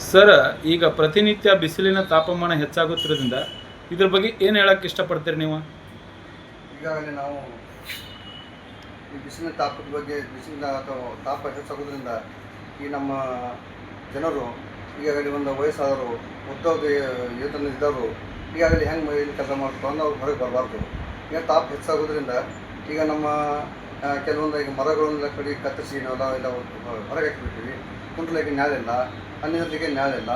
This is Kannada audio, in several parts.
ಸರ್, ಈಗ ಪ್ರತಿನಿತ್ಯ ಬಿಸಿಲಿನ ತಾಪಮಾನ ಹೆಚ್ಚಾಗುತ್ತಿರೋದ್ರಿಂದ ಇದ್ರ ಬಗ್ಗೆ ಏನು ಹೇಳಕ್ಕೆ ಇಷ್ಟಪಡ್ತೀರಿ ನೀವು? ಈಗಾಗಲೇ ನಾವು ಈ ಬಿಸಿಲಿನ ತಾಪದ ಬಗ್ಗೆ, ಬಿಸಿಲಿನ ಅಥವಾ ತಾಪ ಹೆಚ್ಚಾಗೋದ್ರಿಂದ ಈ ನಮ್ಮ ಜನರು ಈಗಾಗಲೇ ಒಂದು ವಯಸ್ಸಾದರು, ಉದ್ಯೋಗ ವೇತನದಿದ್ದವರು ಈಗಾಗಲೇ ಹೆಂಗೆ ಮೈಯಲ್ಲಿ ಕೆಲಸ ಮಾಡ್ಕೊಂಡು ಅವ್ರು ಹೊರಗೆ ಬರಬಾರ್ದು. ಈಗ ತಾಪ ಹೆಚ್ಚಾಗೋದ್ರಿಂದ ಈಗ ನಮ್ಮ ಕೆಲವೊಂದು ಈಗ ಮರಗಳನ್ನೆಲ್ಲ ಕಡಿ ಕತ್ತರಿಸಿ ನಾವೆಲ್ಲ ಹೊರಗೆ ಹಾಕಿಬಿಡ್ತೀವಿ. ಕುಂಡ್ಲಿಕ್ಕೆ ನ್ಯಾಳಿಲ್ಲ, ಅನ್ನೋದಕ್ಕೆ ನ್ಯಾಳಿಲ್ಲ,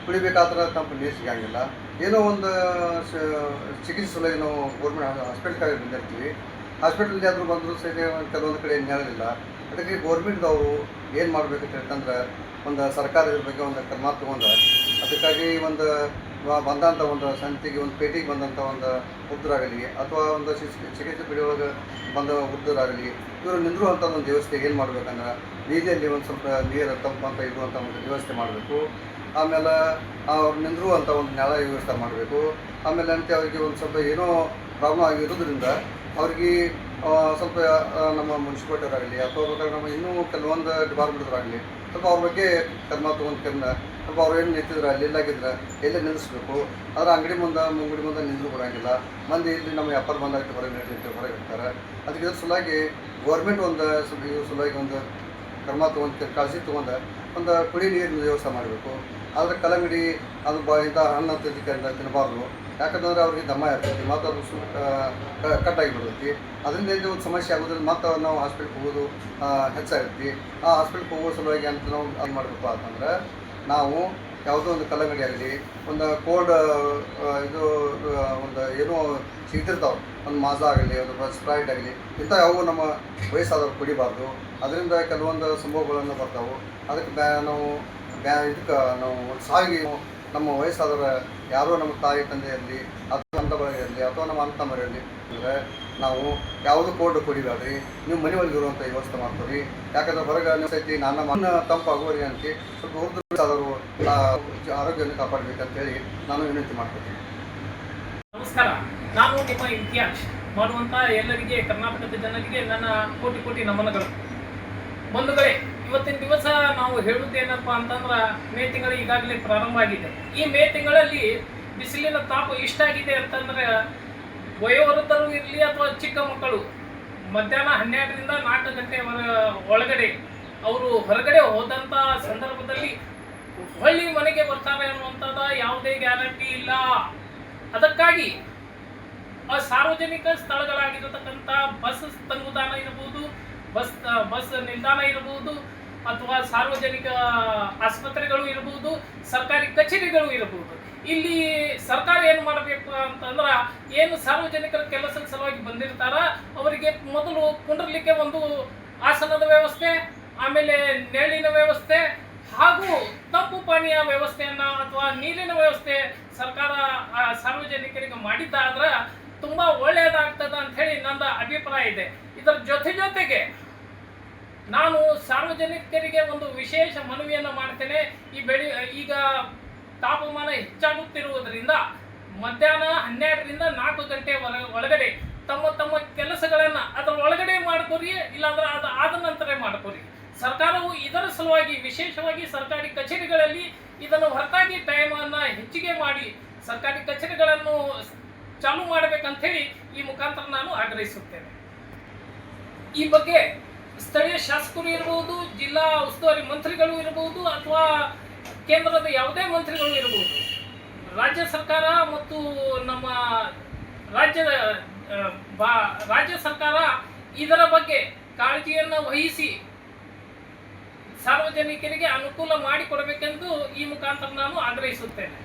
ಕುಡಿಬೇಕಾದ್ರೆ ತಂಪು ನೀರು ಸಿಗಂಗಿಲ್ಲ. ಏನೋ ಒಂದು ಚಿಕಿತ್ಸೆ ಸಲುವಾಗಿ ನಾವು ಗೌರ್ಮೆಂಟ್ ಹಾಸ್ಪಿಟ್ಲ್ಗೆ ಬಂದಿರ್ತೀವಿ. ಹಾಸ್ಪಿಟಲ್ಗೆ ಆದರೂ ಬಂದರೂ ಸಹಿತ ಕೆಲವೊಂದು ಕಡೆ ನ್ಯಾಳಿಲ್ಲ. ಅದಕ್ಕೆ ಗೌರ್ಮೆಂಟ್ದವರು ಏನು ಮಾಡಬೇಕಂತ ಹೇಳ್ತಂದ್ರೆ ಒಂದು ಸರ್ಕಾರದ ಬಗ್ಗೆ ಒಂದು ಕ್ರಮ ತೊಗೊಂಡು ಅದಕ್ಕಾಗಿ ಒಂದು ಬಂದಂಥ ಒಂದು ಸಂತಿಗೆ ಒಂದು ಪೇಟೆಗೆ ಬಂದಂಥ ಒಂದು ವೃದ್ಧರಾಗಲಿ ಅಥವಾ ಒಂದು ಚಿಕಿತ್ಸೆ ಪಡೆಯುವಾಗ ಬಂದ ವೃದ್ಧರಾಗಲಿ ಇವರು ನಿಂದಿರುವಂಥ ಒಂದು ವ್ಯವಸ್ಥೆ ಏನು ಮಾಡಬೇಕಂದ್ರೆ ಬೀದಿಯಲ್ಲಿ ಒಂದು ಸ್ವಲ್ಪ ನೀರು ತಂಪಂತ ಇರುವಂಥ ಒಂದು ವ್ಯವಸ್ಥೆ ಮಾಡಬೇಕು. ಆಮೇಲೆ ಅವ್ರು ನಿಂದಿರುವಂಥ ಒಂದು ನೆಲ ವ್ಯವಸ್ಥೆ ಮಾಡಬೇಕು. ಆಮೇಲೆ ಅಂತ ಅವರಿಗೆ ಒಂದು ಸ್ವಲ್ಪ ಏನೋ ಪ್ರಾಬ್ಲಮ್ ಆಗಿರೋದ್ರಿಂದ ಅವ್ರಿಗೆ ಸ್ವಲ್ಪ ನಮ್ಮ ಮುನ್ಸಿಪಾಲ್ಟಿಯವರಾಗಲಿ ಅಥವಾ ನಮ್ಮ ಇನ್ನೂ ಕೆಲವೊಂದು ಡಿಪಾರ್ಟ್ಮೆಂಟ್ದವರಾಗಲಿ ಸ್ವಲ್ಪ ಅವ್ರ ಬಗ್ಗೆ ಕ್ರಮ ತೊಗೊಂಡ್ಕಂದ ಸ್ವಲ್ಪ ಅವ್ರು ಏನು ನಿಂತಿದ್ರೆ ಅಲ್ಲೆಲ್ಲಾಗಿದ್ರೆ ಎಲ್ಲೇ ನಿಲ್ಲಿಸ್ಬೇಕು. ಆದರೆ ಅಂಗಡಿ ಮುಂದೆ ನಿಂದ್ರು ಕೊಡೋಂಗಿಲ್ಲ. ಮಂದಿ ಇಲ್ಲಿ ನಮ್ಮ ವ್ಯಾಪಾರ ಬಂದಾಗಿಟ್ಟು ಹೊರಗೆ ನಿಂತಿರ್ತೀವಿ, ಹೊರಗೆ ಇರ್ತಾರೆ. ಅದಕ್ಕೆ ಇದ್ರ ಸಲುವಾಗಿ ಗೌರ್ಮೆಂಟ್ ಒಂದು ಸ್ವಲ್ಪ ಇದ್ರ ಸಲುವಾಗಿ ಒಂದು ಕ್ರಮ ತೊಗೊಂಡು ಕಾಳಜಿ ತೊಗೊಂಡು ಒಂದು ಕುಡಿ ನೀರಿನ ವ್ಯವಸ್ಥೆ ಮಾಡಬೇಕು. ಆದರೆ ಕಲ್ಲಂಗಡಿ ಅದು ಇಂಥ ಹಣ್ಣು ತಿನ್ನಬಾರ್ದು. ಯಾಕಂದ್ರೆ ಅವ್ರಿಗೆ ದಮ್ಮ ಇರ್ತೈತಿ, ಮತ್ತು ಅದು ಕಟ್ಟಾಗಿ ಬಿಡ್ತೈತಿ. ಅದರಿಂದ ಒಂದು ಸಮಸ್ಯೆ ಆಗೋದ್ರಿಂದ ಮತ್ತು ನಾವು ಹಾಸ್ಪಿಟ್ಲ್ಗೆ ಹೋಗೋದು ಹೆಚ್ಚಾಗಿರ್ತಿ. ಆ ಹಾಸ್ಪಿಟ್ಲ್ಗೆ ಹೋಗೋ ಸಲುವಾಗಿ ಅಂತ ನಾವು ಅದು ಮಾಡಬೇಕು ಅಂತಂದ್ರೆ ನಾವು ಯಾವುದೋ ಒಂದು ಕಲ್ಲಂಗಡಿ ಆಗಲಿ, ಒಂದು ಕೋಲ್ಡ್ ಇದು ಒಂದು ಏನೋ ಸಿಗ್ತಿರ್ತಾವೆ, ಒಂದು ಮಾಜಾ ಆಗಲಿ, ಒಂದು ಸ್ಪ್ರೈಟ್ ಆಗಲಿ, ಇಂಥ ಯಾವುವು ನಮ್ಮ ವಯಸ್ಸಾದವ್ರು ಕುಡಿಬಾರ್ದು. ಅದರಿಂದ ಕೆಲವೊಂದು ಸಂಭವಗಳನ್ನು ಬರ್ತಾವೆ. ಅದಕ್ಕೆ ನಾವು ಇದಕ್ಕೆ ನಾವು ಒಂದು ಸಾಗಿ ನಮ್ಮ ವಯಸ್ಸಾದವರ ಯಾರೋ ನಮ್ಮ ತಾಯಿ ತಂದೆ ಇರಲಿ ಅಥವಾ ಅಂತ ಇರಲಿ ಅಥವಾ ನಮ್ಮ ಅಣ್ಣ ತಮ್ಮರು ಇರಲಿ ಅಂದರೆ ನಾವು ಯಾವುದು ಕೋಲ್ಡ್ ಕುಡಿಬೇಡ್ರಿ, ನೀವು ಮನೆ ಒಳಗೆ ಇರುವಂಥ ವ್ಯವಸ್ಥೆ ಮಾಡ್ತೀವಿ. ಯಾಕಂದ್ರೆ ಹೊರಗೆ ನೀವು ಸೈತಿ ನನ್ನ ಮನ ತಂಪಾಗುವರಿ ಅಂತ ಸ್ವಲ್ಪ ವೃದ್ಧರಾದವರು ಆರೋಗ್ಯವನ್ನು ಕಾಪಾಡಬೇಕಂತೇಳಿ ನಾನು ವಿನಂತಿ ಮಾಡ್ತೀನಿ. ನಮಸ್ಕಾರ, ನಾನು ನಿಮ್ಮ ಇತಿಹಾಸ ಮಾಡುವಂಥ ಎಲ್ಲರಿಗೆ, ಕರ್ನಾಟಕದ ಜನರಿಗೆ ನನ್ನ ಕೋಟಿ ಕೋಟಿ ನಮನಗಳು. ಬಂಧುಗಳೇ, ಇವತ್ತಿನ ದಿವಸ ನಾವು ಹೇಳುವುದೇನಪ್ಪ ಅಂತಂದ್ರೆ ಮೇ ತಿಂಗಳು ಈಗಾಗಲೇ ಪ್ರಾರಂಭ ಆಗಿದೆ. ಈ ಮೇ ತಿಂಗಳಲ್ಲಿ ಬಿಸಿಲಿನ ತಾಪ ಇಷ್ಟಾಗಿದೆ ಅಂತಂದ್ರೆ ವಯೋವೃದ್ಧರು ಇರಲಿ ಅಥವಾ ಚಿಕ್ಕ ಮಕ್ಕಳು ಮಧ್ಯಾಹ್ನ 12ರಿಂದ 4 ಗಂಟೆ ಒಳಗಡೆ ಅವರು ಹೊರಗಡೆ ಹೋದಂಥ ಸಂದರ್ಭದಲ್ಲಿ ಹೊಳ್ಳಿ ಮನೆಗೆ ಬರ್ತಾರೆ ಅನ್ನುವಂಥದ್ದು ಯಾವುದೇ ಗ್ಯಾರಂಟಿ ಇಲ್ಲ. ಅದಕ್ಕಾಗಿ ಸಾರ್ವಜನಿಕ ಸ್ಥಳಗಳಾಗಿರತಕ್ಕಂಥ ಬಸ್ ತಂಗುದಾಣ ಇರಬಹುದು, ಬಸ್ ನಿಲ್ದಾಣ ಇರಬಹುದು, ಅಥವಾ ಸಾರ್ವಜನಿಕ ಆಸ್ಪತ್ರೆಗಳು ಇರಬಹುದು, ಸರ್ಕಾರಿ ಕಚೇರಿಗಳು ಇರಬಹುದು. ಇಲ್ಲಿ ಸರ್ಕಾರ ಏನು ಮಾಡಬೇಕು ಅಂತಂದ್ರೆ, ಏನು ಸಾರ್ವಜನಿಕರ ಕೆಲಸದ ಸಲುವಾಗಿ ಬಂದಿರ್ತಾರ ಅವರಿಗೆ ಮೊದಲು ಕುಂಡ್ರಲಿಕ್ಕೆ ಒಂದು ಆಸನದ ವ್ಯವಸ್ಥೆ, ಆಮೇಲೆ ನೆರಳಿನ ವ್ಯವಸ್ಥೆ ಹಾಗೂ ತಂಪು ಪಾನೀಯ ವ್ಯವಸ್ಥೆಯನ್ನ ಅಥವಾ ನೀರಿನ ವ್ಯವಸ್ಥೆ ಸರ್ಕಾರ ಸಾರ್ವಜನಿಕರಿಗೆ ಮಾಡಿದ್ದಾದ್ರೆ ತುಂಬಾ ಒಳ್ಳೆಯದಾಗ್ತದೆ ಅಂತ ಹೇಳಿ ನನ್ನ ಅಭಿಪ್ರಾಯ ಇದೆ. ಇದರ ಜೊತೆಗೆ ನಾನು ಸಾರ್ವಜನಿಕರಿಗೆ ಒಂದು ವಿಶೇಷ ಮನವಿಯನ್ನು ಮಾಡ್ತೇನೆ. ಈಗ ತಾಪಮಾನ ಹೆಚ್ಚಾಗುತ್ತಿರುವುದರಿಂದ ಮಧ್ಯಾಹ್ನ 12ರಿಂದ 4 ಗಂಟೆ ಒಳಗಡೆ ತಮ್ಮ ಕೆಲಸಗಳನ್ನು ಅದರ ಒಳಗಡೆ ಮಾಡ್ಕೋರಿ, ಇಲ್ಲಾಂದ್ರೆ ಅದು ಆದ ನಂತರ ಮಾಡ್ಕೋರಿ. ಸರ್ಕಾರವು ಇದರ ಸಲುವಾಗಿ ವಿಶೇಷವಾಗಿ ಸರ್ಕಾರಿ ಕಚೇರಿಗಳಲ್ಲಿ ಇದನ್ನು ಹೊರತಾಗಿ ಟೈಮನ್ನು ಹೆಚ್ಚಿಗೆ ಮಾಡಿ ಸರ್ಕಾರಿ ಕಚೇರಿಗಳನ್ನು ಚಾಲೂ ಮಾಡಬೇಕಂತೇಳಿ ಈ ಮುಖಾಂತರ ನಾನು ಆಗ್ರಹಿಸುತ್ತೇನೆ. ಈ ಬಗ್ಗೆ ಸ್ಥಳೀಯ ಶಾಸಕರು ಇರಬಹುದು, ಜಿಲ್ಲಾ ಉಸ್ತುವಾರಿ ಮಂತ್ರಿಗಳು ಇರಬಹುದು, ಅಥವಾ ಕೇಂದ್ರದ ಯಾವುದೇ ಮಂತ್ರಿಗಳು ಇರಬಹುದು, ರಾಜ್ಯ ಸರ್ಕಾರ ಮತ್ತು ನಮ್ಮ ರಾಜ್ಯ ಸರ್ಕಾರ ಇದರ ಬಗ್ಗೆ ಕಾಳಜಿಯನ್ನು ವಹಿಸಿ ಸಾರ್ವಜನಿಕರಿಗೆ ಅನುಕೂಲ ಮಾಡಿಕೊಡಬೇಕೆಂದು ಈ ಮುಖಾಂತರ ನಾನು ಆಗ್ರಹಿಸುತ್ತೇನೆ.